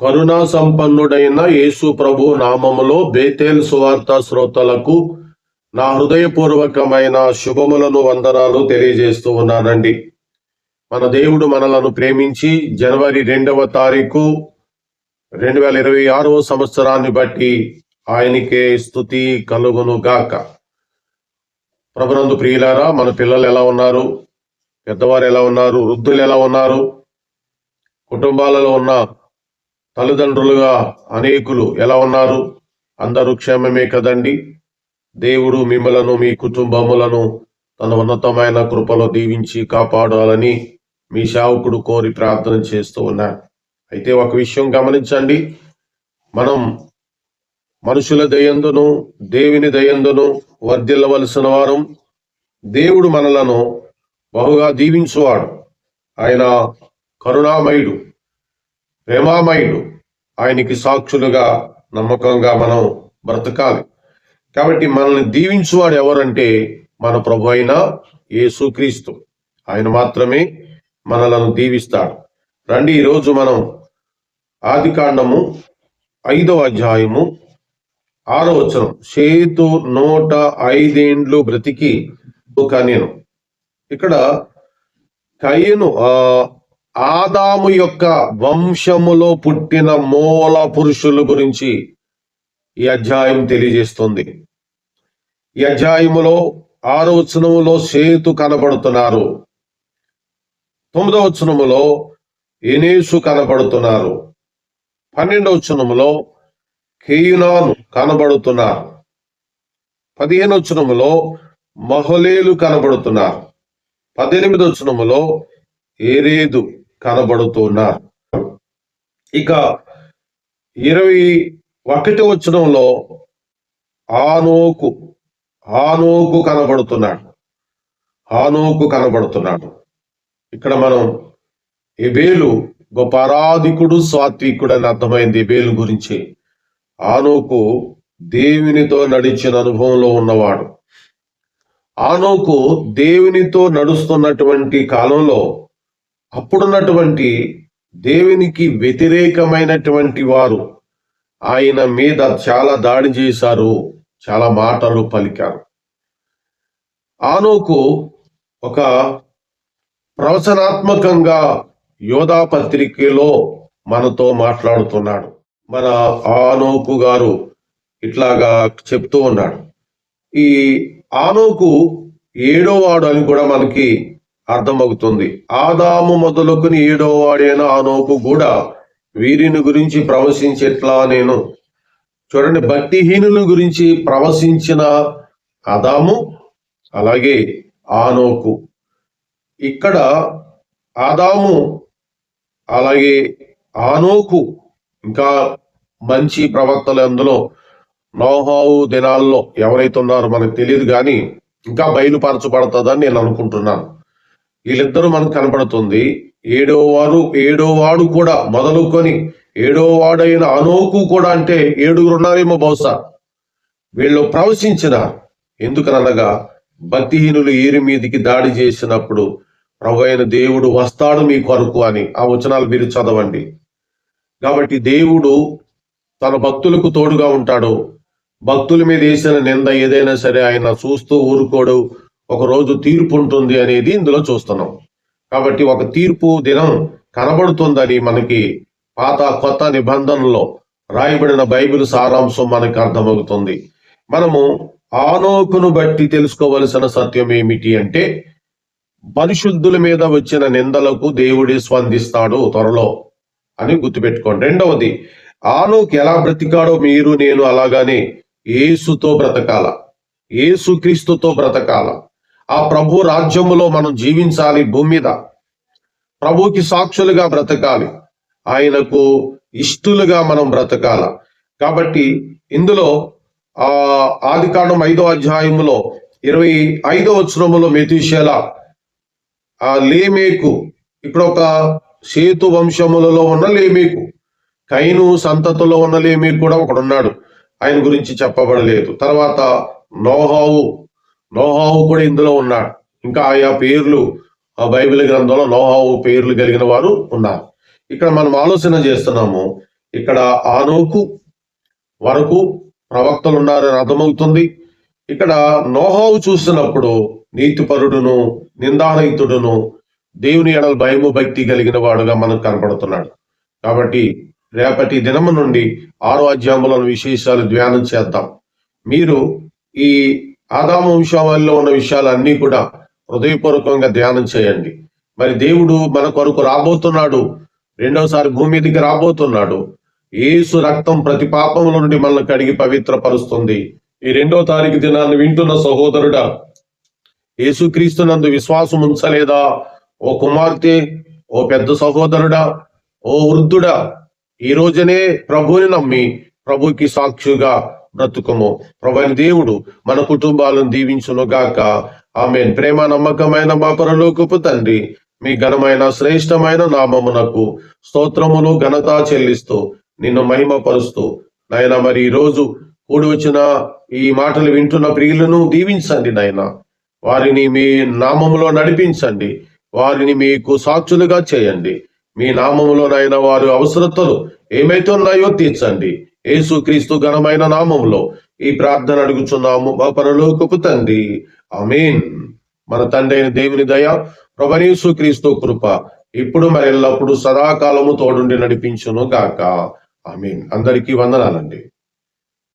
కరుణా సంపన్నుడైన యేసు ప్రభు నామములో బేతేల్ సువార్త శ్రోతలకు నా హృదయపూర్వకమైన శుభములను వందనాలు తెలియజేస్తూ ఉన్నానండి. మన దేవుడు మనలను ప్రేమించి జనవరి 2వ తారీఖు 2026వ సంవత్సరాన్ని బట్టి ఆయనకే స్తుతి కలుగును గాక. ప్రభునందు ప్రియులారా, మన పిల్లలు ఎలా ఉన్నారు? పెద్దవారు ఎలా ఉన్నారు? వృద్ధులు ఎలా ఉన్నారు? కుటుంబాలలో ఉన్న తల్లిదండ్రులుగా అనేకులు ఎలా ఉన్నారు? అందరూ క్షేమమే కదండి. దేవుడు మిమ్మలను, మీ కుటుంబములను తన ఉన్నతమైన కృపలో దీవించి కాపాడాలని మీ సేవకుడు కోరి ప్రార్థన చేస్తూ ఉన్నాను. అయితే ఒక విషయం గమనించండి, మనం మనుషుల దయందును దేవుని దయందును వర్ధిల్లవలసిన వారం. దేవుడు మనలను బహుగా దీవించువాడు. ఆయన కరుణామయుడు, ప్రేమామయుడు. ఆయనకి సాక్షులుగా నమ్మకంగా మనం బ్రతకాలి. కాబట్టి మనల్ని దీవించువాడు ఎవరంటే మన ప్రభు అయిన యేసుక్రీస్తు. ఆయన మాత్రమే మనలను దీవిస్తాడు. రండి, ఈరోజు మనం ఆదికాండము 5వ అధ్యాయము 6వ వచనం. సేతు 105 ఏండ్లు బ్రతికి కనెను. ఇక్కడ కయీను ఆదాము యొక్క వంశములో పుట్టిన మూల పురుషుల గురించి ఈ అధ్యాయం తెలియజేస్తుంది. ఈ అధ్యాయములో 6వ వచనములో సేతు కనబడుతున్నారు. 9వ వచనములో ఎనేసు కనబడుతున్నారు. 12వ వచనములో కేయునాను కనబడుతున్నారు. 15వ వచనములో మహలేలు కనబడుతున్నారు. 18వ వచనములో ఏరేదు కనబడుతున్నారు. ఇక 21వ వచనంలో హానోకు కనబడుతున్నాడు. ఇక్కడ మనం ఎబేలు గొప్ప ఆరాధికుడు, సాత్వికుడు అని అర్థమైంది. ఎబేలు గురించి. హానోకు దేవునితో నడిచిన అనుభవంలో ఉన్నవాడు. హానోకు దేవునితో నడుస్తున్నటువంటి కాలంలో అప్పుడున్నటువంటి దేవునికి వ్యతిరేకమైనటువంటి వారు ఆయన మీద చాలా దాడి చేశారు, చాలా మాటలు పలికారు. హానోకు ఒక ప్రవచనాత్మకంగా యోధా పత్రికలో మనతో మాట్లాడుతున్నాడు. మన హానోకు గారు ఇట్లాగా చెప్తూ ఉన్నాడు. ఈ హానోకు 7వ వాడు అని కూడా మనకి అర్థమవుతుంది. ఆదాము మొదలుకొని 7వ వాడైన హానోకు కూడా వీరిని గురించి ప్రవశించేట్లా నేను చూడండి. భక్తిహీనుల గురించి ప్రవశించిన ఆదాము, అలాగే హానోకు. ఇక్కడ ఆదాము అలాగే హానోకు ఇంకా మంచి ప్రవక్తలు. అందులో నోహావు దినాల్లో ఎవరైతే ఉన్నారో మనకు తెలియదు, కానీ ఇంకా బయలుపరచబడుతుందని నేను అనుకుంటున్నాను. వీళ్ళిద్దరూ మనకు కనపడుతుంది. 7వ వాడు కూడా మొదలుకొని 7వ వాడైన హానోకు కూడా, అంటే 7గురు ఉన్నారేమో బహుశా. వీళ్ళు ప్రవశించిన, ఎందుకనగా భక్తిహీనులు ఏరి మీదికి దాడి చేసినప్పుడు ప్రభు అయిన దేవుడు వస్తాడు మీ కొరకు అని ఆ వచనాలు మీరు చదవండి. కాబట్టి దేవుడు తన భక్తులకు తోడుగా ఉంటాడు. భక్తుల మీద వేసిన నింద ఏదైనా సరే ఆయన చూస్తూ ఊరుకోడు. ఒక రోజు తీర్పు ఉంటుంది అనేది ఇందులో చూస్తున్నాం. కాబట్టి ఒక తీర్పు దినం కనబడుతుందని మనకి పాత కొత్త నిబంధనలో రాయబడిన బైబిల్ సారాంశం మనకు అర్థమవుతుంది. మనము హానోకును బట్టి తెలుసుకోవలసిన సత్యం ఏమిటి అంటే, పరిశుద్ధుల మీద వచ్చిన నిందలకు దేవుడే స్పందిస్తాడు త్వరలో అని గుర్తుపెట్టుకోండి. రెండవది, హానోకు ఎలా బ్రతికాడో మీరు నేను అలాగానే యేసుతో బ్రతకాల, యేసుక్రీస్తుతో బ్రతకాల. ఆ ప్రభు రాజ్యములో మనం జీవించాలి. భూమి మీద ప్రభుకి సాక్షులుగా బ్రతకాలి, ఆయనకు ఇష్టలుగా మనం బ్రతకాల. కాబట్టి ఇందులో ఆదికాండం 5వ అధ్యాయములో 25వ వచనములో మెతూషెల, లేమేకు, ఇక్కడ ఒక సేతు వంశములలో ఉన్న లేమేకు, కయీను సంతతిలో ఉన్న లేమేకు కూడా ఒకడున్నాడు. ఆయన గురించి చెప్పబడలేదు. తర్వాత నోహావు కూడా ఇందులో ఉన్నాడు. ఇంకా ఆయా పేర్లు ఆ బైబిల్ గ్రంథంలో నోహావు పేర్లు కలిగిన వారు ఉన్నారు. ఇక్కడ మనం ఆలోచన చేస్తున్నాము, ఇక్కడ ఆనోకు వరకు ప్రవక్తలు ఉన్నారని అర్థమవుతుంది. ఇక్కడ నోహోవు చూసినప్పుడు నీతిపరుడును నిందారహితుడును దేవుని ఎడల భయము భక్తి కలిగిన వాడుగా మనకు కనపడుతున్నాడు. కాబట్టి రేపటి దినము నుండి 6వ అధ్యాయంలోని విశేషాలు ధ్యానం చేద్దాం. మీరు ఈ ఆదాము వంశావళిలో ఉన్న విషయాలన్నీ కూడా హృదయపూర్వకంగా ధ్యానం చేయండి. మరి దేవుడు మన కొరకు రాబోతున్నాడు, రెండోసారి భూమి మీదకి రాబోతున్నాడు. యేసు రక్తం ప్రతి పాపముల నుండి మనల్ని కడిగి పవిత్రపరుస్తుంది. ఈ 2వ తారీఖు దినాన్ని వింటున్న సహోదరుడా, యేసుక్రీస్తునందు విశ్వాసం ఉంచలేదా? ఓ కుమార్తె, ఓ పెద్ద సహోదరుడా, ఓ వృద్ధుడా, ఈ రోజునే ప్రభువుని నమ్మి ప్రభుకి సాక్షిగా బ్రతుకము. ప్రభువైన దేవుడు మన కుటుంబాలను దీవించును గాక. ఆమేన్. ప్రేమ నమ్మకమైన మా పరలోకపు తండ్రి, మీ ఘనమైన శ్రేష్టమైన నామమునకు స్తోత్రములు ఘనత చెల్లిస్తూ నిన్ను మహిమపరుస్తూ నాయన, మరి ఈ రోజు కూడి వచ్చిన ఈ మాటలు వింటున్న ప్రియులను దీవించండి నాయన. వారిని మీ నామములో నడిపించండి, వారిని మీకు సాక్షులుగా చేయండి. మీ నామములో నాయన వారి అవసరతలు ఏమైతే ఉన్నాయో తీర్చండి. యేసుక్రీస్తు ఘనమైన నామములో ఈ ప్రార్థన అడుగుచున్నాము మా పరలోకపు తండ్రి, ఆమేన్. మన తండ్రి అయిన దేవుని దయ, ప్రభువైన యేసుక్రీస్తు కృప ఇప్పుడు మరి ఎల్లప్పుడు సదాకాలము తోడుండి నడిపించును గాక. ఆమేన్. అందరికీ వందనాలండి.